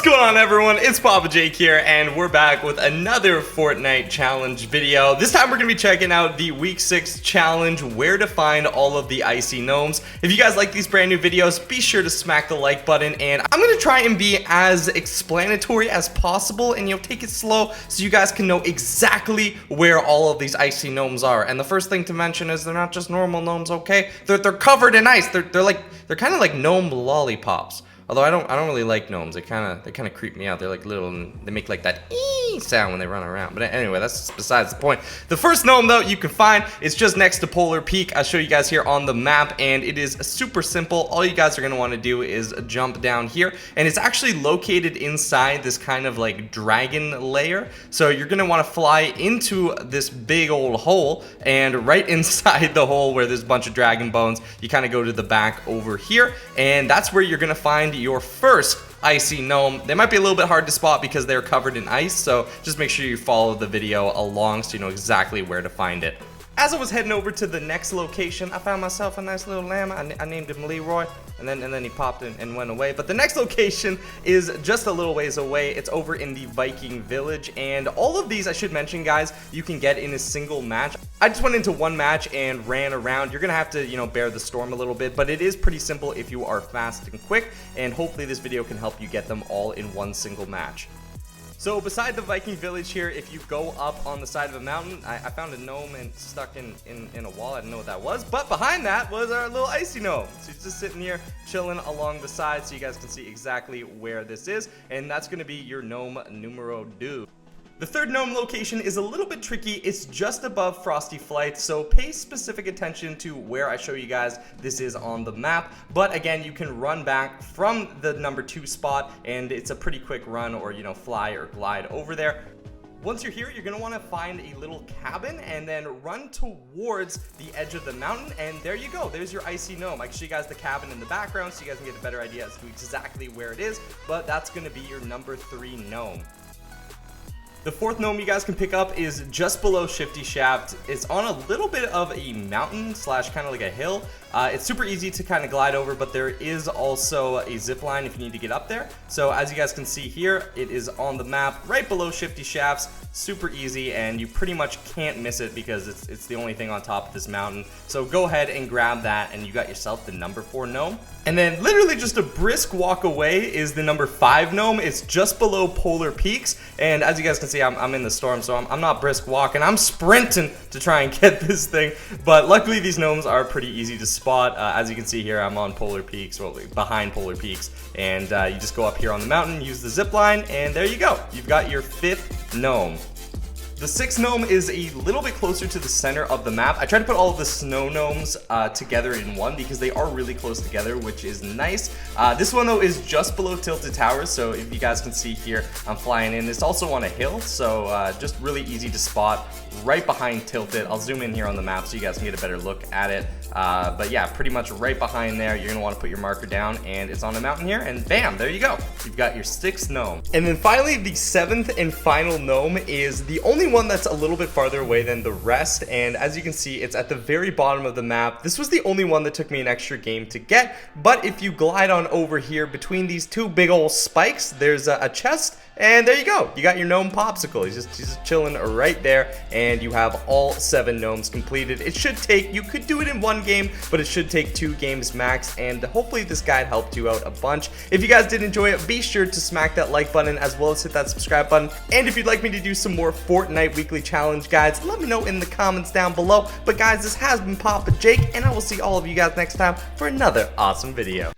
going on, everyone? It's Papa Jake here, and we're back with another Fortnite challenge video. This time we're going to be checking out the week 6 challenge, where to find all of the icy gnomes. If you guys like these brand new videos, be sure to smack the like button, and I'm going to try and be as explanatory as possible, and take it slow so you guys can know exactly where all of these icy gnomes are. And the first thing to mention is they're not just normal gnomes, okay? They're covered in ice. They're kind of like gnome lollipops. Although I don't really like gnomes. They kind of creep me out. They're like little, and they make like that ee sound when they run around. But anyway, that's besides the point. The first gnome though you can find is just next to Polar Peak. I'll show you guys here on the map, and it is super simple. All you guys are gonna want to do is jump down here, and it's actually located inside this kind of like dragon layer. So you're gonna want to fly into this big old hole, and right inside the hole where there's a bunch of dragon bones, you kind of go to the back over here, and that's where you're gonna find your first icy gnome. They might be a little bit hard to spot because they're covered in ice, so just make sure you follow the video along so you know exactly where to find it. As I was heading over to the next location, I found myself a nice little llama. I named him Leroy, and then he popped in and went away. But the next location is just a little ways away. It's over in the Viking village, and all of these, I should mention, guys, you can get in a single match. I just went into one match and ran around. You're gonna have to, bear the storm a little bit, but it is pretty simple if you are fast and quick, and hopefully this video can help you get them all in one single match. So beside the Viking village here, if you go up on the side of a mountain, I found a gnome and stuck in a wall. I didn't know what that was, but behind that was our little icy gnome. So he's just sitting here chilling along the side so you guys can see exactly where this is, and that's gonna be your gnome numero 2. The third gnome location is a little bit tricky. It's just above Frosty Flight, so pay specific attention to where I show you guys this is on the map. But again, you can run back from the number 2 spot, and it's a pretty quick run, or fly or glide over there. Once you're here, you're going to want to find a little cabin and then run towards the edge of the mountain, and there you go. There's your icy gnome. I can show you guys the cabin in the background so you guys can get a better idea as to exactly where it is, but that's going to be your number 3 gnome. The fourth gnome you guys can pick up is just below Shifty Shaft. It's on a little bit of a mountain slash kind of like a hill. It's super easy to kind of glide over, but there is also a zip line if you need to get up there. So as you guys can see here, it is on the map right below Shifty Shafts. Super easy, and you pretty much can't miss it because it's the only thing on top of this mountain. So go ahead and grab that, and you got yourself the number 4 gnome. And then literally just a brisk walk away is the number 5 gnome. It's just below Polar Peaks, and as you guys can see, I'm in the storm, so I'm not brisk walking. I'm sprinting to try and get this thing, but luckily these gnomes are pretty easy to spot. As you can see here, I'm on Polar Peaks, well, behind Polar Peaks, and you just go up here on the mountain, use the zip line, and there you go. You've got your 5th gnome. The 6th gnome is a little bit closer to the center of the map. I tried to put all of the snow gnomes together in one because they are really close together, which is nice. This one though is just below Tilted Towers, so if you guys can see here, I'm flying in. It's also on a hill, so just really easy to spot right behind Tilted. I'll zoom in here on the map so you guys can get a better look at it. But yeah, pretty much right behind there, you're gonna want to put your marker down, and it's on the mountain here, and bam, there you go. You've got your 6th gnome. And then finally, the 7th and final gnome is the only one that's a little bit farther away than the rest, and as you can see, it's at the very bottom of the map. This was the only one that took me an extra game to get, but if you glide on over here between these 2 big old spikes, there's a chest, and there you go. You got your gnome popsicle. He's just chilling right there, and you have all 7 gnomes completed. It should take, you could do it in 1 game, but it should take 2 games max, and hopefully this guide helped you out a bunch. If you guys did enjoy it, be sure to smack that like button as well as hit that subscribe button. And if you'd like me to do some more Fortnite weekly challenge guides, let me know in the comments down below. But guys, this has been Papa Jake, and I will see all of you guys next time for another awesome video.